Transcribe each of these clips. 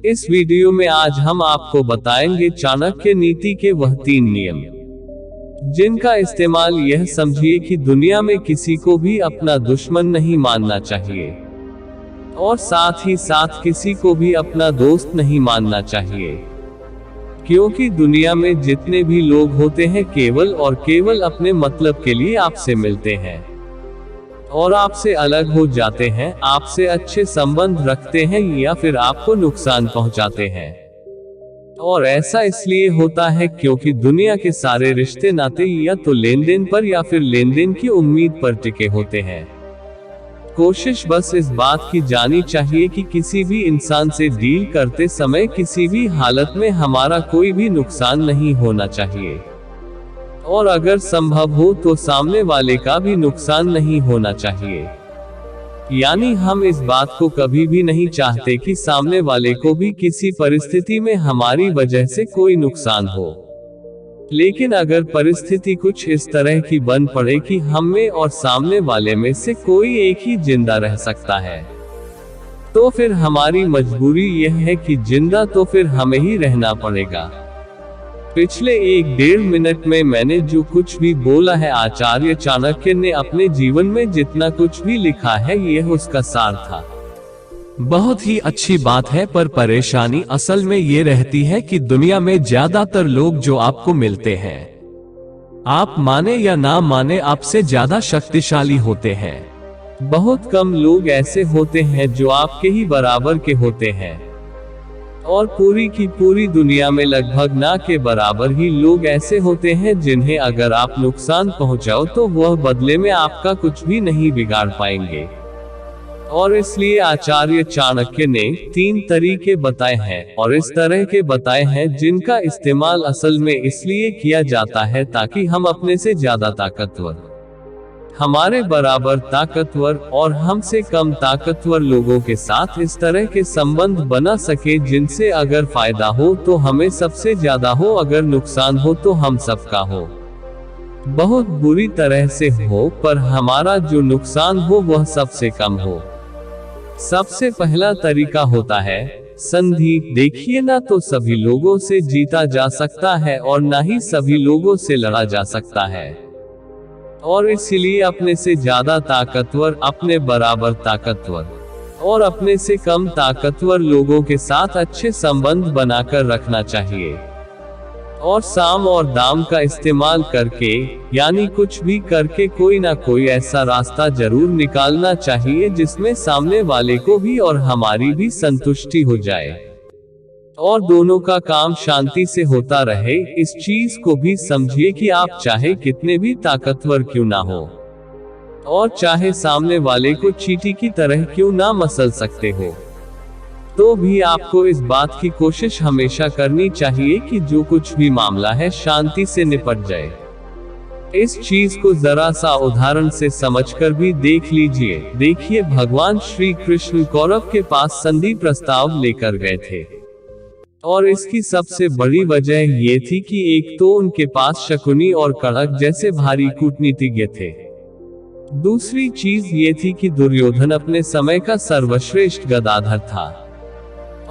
इस वीडियो में आज हम आपको बताएंगे चाणक्य नीति के वह 3 नियम, जिनका इस्तेमाल यह समझिए कि दुनिया में किसी को भी अपना दुश्मन नहीं मानना चाहिए और साथ ही साथ किसी को भी अपना दोस्त नहीं मानना चाहिए, क्योंकि दुनिया में जितने भी लोग होते हैं केवल और केवल अपने मतलब के लिए आपसे मिलते हैं और आपसे अलग हो जाते हैं, आपसे अच्छे संबंध रखते हैं या फिर आपको नुकसान पहुंचाते हैं। और ऐसा इसलिए होता है क्योंकि दुनिया के सारे रिश्ते नाते या तो लेन देन पर या फिर लेन देन की उम्मीद पर टिके होते हैं। कोशिश बस इस बात की जानी चाहिए कि किसी भी इंसान से डील करते समय किसी भी हालत में हमारा कोई भी नुकसान नहीं होना चाहिए, और अगर संभव हो तो सामने वाले का भी नुकसान नहीं होना चाहिए। यानी हम इस बात को कभी भी नहीं चाहते कि सामने वाले को भी किसी परिस्थिति में हमारी वजह से कोई नुकसान हो। लेकिन अगर परिस्थिति कुछ इस तरह की बन पड़े कि हम में और सामने वाले में से कोई एक ही जिंदा रह सकता है, तो फिर हमारी मजबूरी यह है कि जिंदा तो फिर हमें ही रहना पड़ेगा। पिछले 1-1.5 मिनट में मैंने जो कुछ भी बोला है, आचार्य चाणक्य ने अपने जीवन में जितना कुछ भी लिखा है यह उसका सार था। बहुत ही अच्छी बात है, पर परेशानी असल में ये रहती है कि दुनिया में ज्यादातर लोग जो आपको मिलते हैं, आप माने या ना माने, आपसे ज्यादा शक्तिशाली होते हैं। बहुत कम लोग ऐसे होते हैं जो आपके ही बराबर के होते हैं, और पूरी की पूरी दुनिया में लगभग ना के बराबर ही लोग ऐसे होते हैं जिन्हें अगर आप नुकसान पहुंचाओ तो वह बदले में आपका कुछ भी नहीं बिगाड़ पाएंगे। और इसलिए आचार्य चाणक्य ने 3 तरीके बताए हैं, और इस तरह के बताए हैं जिनका इस्तेमाल असल में इसलिए किया जाता है ताकि हम अपने से ज्यादा ताकतवर, हमारे बराबर ताकतवर और हमसे कम ताकतवर लोगों के साथ इस तरह के संबंध बना सके जिनसे अगर फायदा हो तो हमें सबसे ज्यादा हो, अगर नुकसान हो तो हम सबका हो, बहुत बुरी तरह से हो, पर हमारा जो नुकसान हो वह सबसे कम हो। सबसे पहला तरीका होता है संधि। देखिए, ना तो सभी लोगों से जीता जा सकता है और ना ही सभी लोगों से लड़ा जा सकता है, और इसीलिए अपने से ज्यादा ताकतवर, अपने बराबर ताकतवर और अपने से कम ताकतवर लोगों के साथ अच्छे संबंध बनाकर रखना चाहिए, और साम और दाम का इस्तेमाल करके, यानी कुछ भी करके कोई ना कोई ऐसा रास्ता जरूर निकालना चाहिए जिसमें सामने वाले को भी और हमारी भी संतुष्टि हो जाए और दोनों का काम शांति से होता रहे। इस चीज को भी समझिए कि आप चाहे कितने भी ताकतवर क्यों ना हो और चाहे सामने वाले को चींटी की तरह क्यों ना मसल सकते हो, तो भी आपको इस बात की कोशिश हमेशा करनी चाहिए कि जो कुछ भी मामला है शांति से निपट जाए। इस चीज को जरा सा उदाहरण से समझकर भी देख लीजिए। देखिए, भगवान श्री कृष्ण कौरव के पास संधि प्रस्ताव लेकर गए थे, और इसकी सबसे बड़ी वजह ये थी कि एक तो उनके पास शकुनी और कणक जैसे भारी कूटनीतिज्ञ थे, दूसरी चीज ये थी कि दुर्योधन अपने समय का सर्वश्रेष्ठ गदाधर था,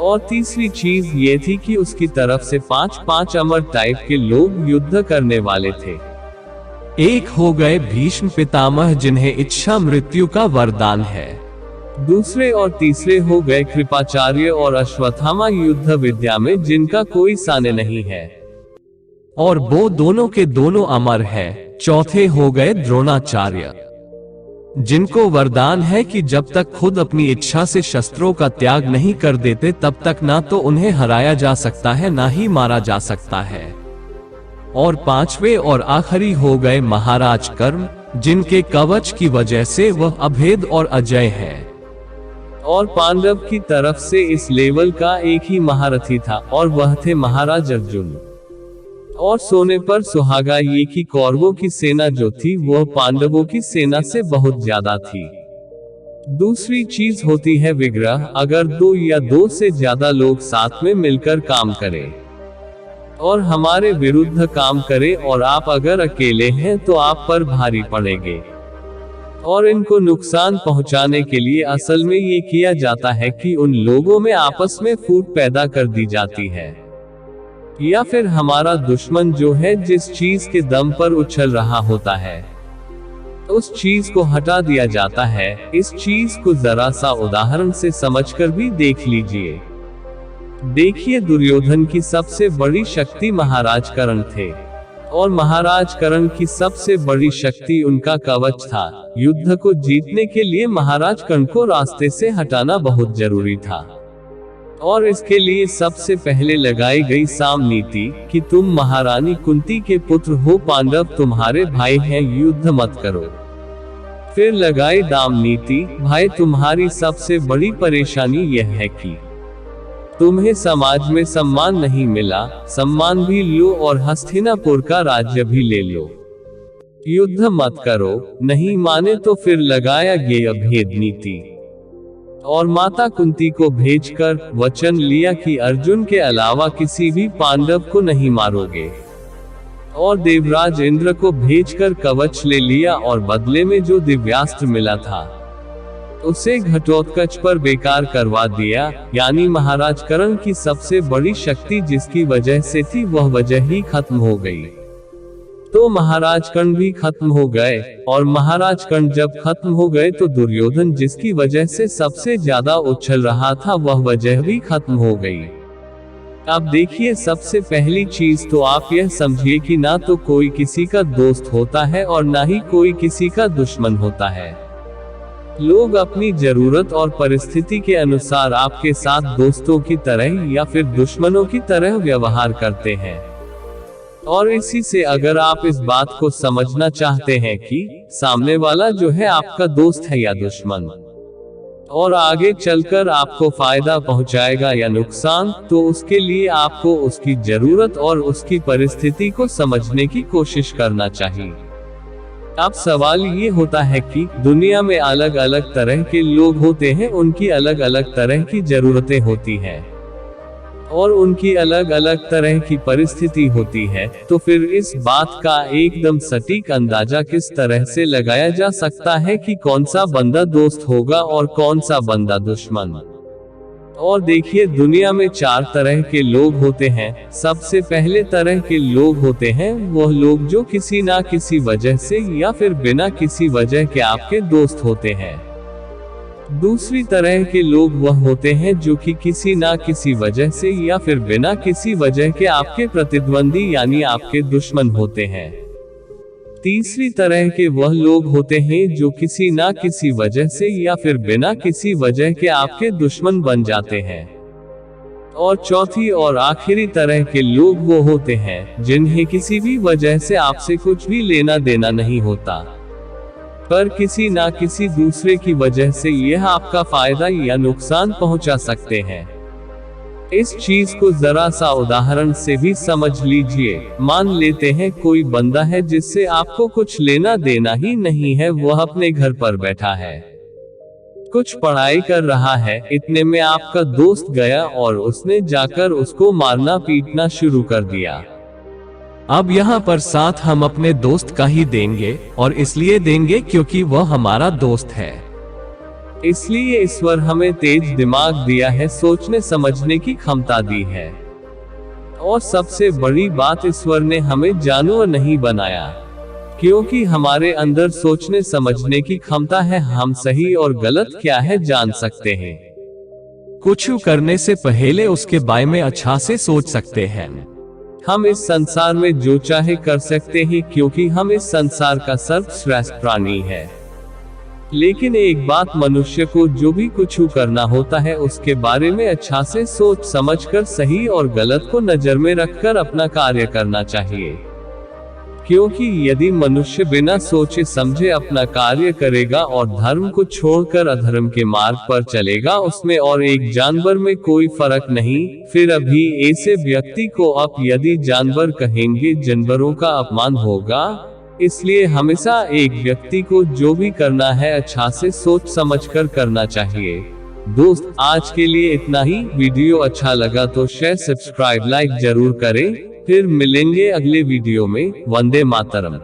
और तीसरी चीज ये थी कि उसकी तरफ से 5-5 अमर टाइप के लोग युद्ध करने वाले थे। एक हो गए भीष्म पितामह, जिन्हें इच्छा मृत्यु का वरदान है। दूसरे और तीसरे हो गए कृपाचार्य और अश्वत्थामा युद्ध विद्या में जिनका कोई साने नहीं है, और वो दोनों के दोनों अमर है। चौथे हो गए द्रोणाचार्य, जिनको वरदान है कि जब तक खुद अपनी इच्छा से शस्त्रों का त्याग नहीं कर देते तब तक ना तो उन्हें हराया जा सकता है ना ही मारा जा सकता है। और पांचवे और आखिरी हो गए महाराज कर्म, जिनके कवच की वजह से वह अभेद और अजय है। और पांडव की तरफ से इस लेवल का एक ही महारथी था, और वह थे महाराज अर्जुन। और सोने पर सुहागा ये कि कौरवों की सेना जो थी वह पांडवों की सेना से बहुत ज्यादा थी। दूसरी चीज होती है विग्रह। अगर 2 या 2 से ज्यादा लोग साथ में मिलकर काम करें और हमारे विरुद्ध काम करें, और आप अगर अकेले हैं तो आप पर भारी पड़ेंगे, और इनको नुकसान पहुंचाने के लिए असल में ये किया जाता है कि उन लोगों में आपस में फूट पैदा कर दी जाती है, या फिर हमारा दुश्मन जो है जिस चीज के दम पर उछल रहा होता है उस चीज को हटा दिया जाता है। इस चीज को जरा सा उदाहरण से समझकर भी देख लीजिए। देखिए, दुर्योधन की सबसे बड़ी शक्ति महाराज कर्ण थे, और महाराज कर्ण की सबसे बड़ी शक्ति उनका कवच था। युद्ध को जीतने के लिए महाराज कर्ण को रास्ते से हटाना बहुत जरूरी था, और इसके लिए सबसे पहले लगाई गई साम नीति कि तुम महारानी कुंती के पुत्र हो, पांडव तुम्हारे भाई हैं, युद्ध मत करो। फिर लगाई दाम नीति, भाई तुम्हारी सबसे बड़ी परेशानी यह है कि तुम्हें समाज में सम्मान नहीं मिला, सम्मान भी लो और हस्तिनापुर का राज्य भी ले लो, युद्ध मत करो। नहीं माने तो फिर लगाया गया भेद नीति, और माता कुंती को भेजकर वचन लिया कि अर्जुन के अलावा किसी भी पांडव को नहीं मारोगे, और देवराज इंद्र को भेजकर कवच ले लिया, और बदले में जो दिव्यास्त्र मिला था उसे घटोत्कच पर बेकार करवा दिया। यानी महाराज कर्ण की सबसे बड़ी शक्ति जिसकी वजह से थी वह वजह ही खत्म हो गई, तो महाराज कर्ण भी खत्म हो गए। और महाराज कर्ण जब खत्म हो गए तो दुर्योधन जिसकी वजह से सबसे ज्यादा उछल रहा था वह वजह भी खत्म हो गई। अब देखिए, सबसे पहली चीज तो आप यह समझिए कि ना तो कोई किसी का दोस्त होता है और ना ही कोई किसी का दुश्मन होता है। लोग अपनी जरूरत और परिस्थिति के अनुसार आपके साथ दोस्तों की तरह या फिर दुश्मनों की तरह व्यवहार करते हैं, और इसी से अगर आप इस बात को समझना चाहते हैं कि सामने वाला जो है आपका दोस्त है या दुश्मन, और आगे चलकर आपको फायदा पहुंचाएगा या नुकसान, तो उसके लिए आपको उसकी जरूरत और उसकी परिस्थिति को समझने की कोशिश करना चाहिए। अब सवाल ये होता है कि दुनिया में अलग अलग तरह के लोग होते हैं, उनकी अलग अलग तरह की जरूरतें होती हैं, और उनकी अलग अलग तरह की परिस्थिति होती है, तो फिर इस बात का एकदम सटीक अंदाजा किस तरह से लगाया जा सकता है कि कौन सा बंदा दोस्त होगा और कौन सा बंदा दुश्मन। और देखिए, दुनिया में 4 तरह के लोग होते हैं। सबसे पहले तरह के लोग होते हैं वह लोग जो किसी ना किसी वजह से या फिर बिना किसी वजह के आपके दोस्त होते हैं। दूसरी तरह के लोग वह होते हैं जो कि किसी ना किसी वजह से या फिर बिना किसी वजह के आपके प्रतिद्वंदी यानी आपके दुश्मन होते हैं। तीसरी तरह के वह लोग होते हैं जो किसी ना किसी वजह से या फिर बिना किसी वजह के आपके दुश्मन बन जाते हैं। और चौथी और आखिरी तरह के लोग वो होते हैं जिन्हें किसी भी वजह से आपसे कुछ भी लेना देना नहीं होता, पर किसी ना किसी दूसरे की वजह से यह आपका फायदा या नुकसान पहुंचा सकते हैं। इस चीज को जरा सा उदाहरण से भी समझ लीजिए। मान लेते हैं कोई बंदा है जिससे आपको कुछ लेना देना ही नहीं है, वह अपने घर पर बैठा है, कुछ पढ़ाई कर रहा है, इतने में आपका दोस्त गया और उसने जाकर उसको मारना पीटना शुरू कर दिया। अब यहाँ पर साथ हम अपने दोस्त का ही देंगे, और इसलिए देंगे क्योंकि वह हमारा दोस्त है। इसलिए ईश्वर हमें तेज दिमाग दिया है, सोचने समझने की क्षमता दी है, और सबसे बड़ी बात ईश्वर ने हमें जानवर नहीं बनाया, क्योंकि हमारे अंदर सोचने समझने की क्षमता है। हम सही और गलत क्या है जान सकते हैं। कुछ करने से पहले उसके बारे में अच्छा से सोच सकते हैं। हम इस संसार में जो चाहे कर सकते हैं, क्योंकि हम इस संसार का सर्वश्रेष्ठ प्राणी है। लेकिन एक बात, मनुष्य को जो भी कुछ करना होता है उसके बारे में अच्छा से सोच समझकर सही और गलत को नजर में रखकर अपना कार्य करना चाहिए, क्योंकि यदि मनुष्य बिना सोचे समझे अपना कार्य करेगा और धर्म को छोड़कर अधर्म के मार्ग पर चलेगा, उसमें और एक जानवर में कोई फर्क नहीं। फिर अभी ऐसे व्यक्ति को आप यदि जानवर कहेंगे, जानवरों का अपमान होगा। इसलिए हमेशा एक व्यक्ति को जो भी करना है अच्छा से सोच समझकर करना चाहिए। दोस्त, आज के लिए इतना ही। वीडियो अच्छा लगा तो शेयर, सब्सक्राइब, लाइक जरूर करें। फिर मिलेंगे अगले वीडियो में। वंदे मातरम।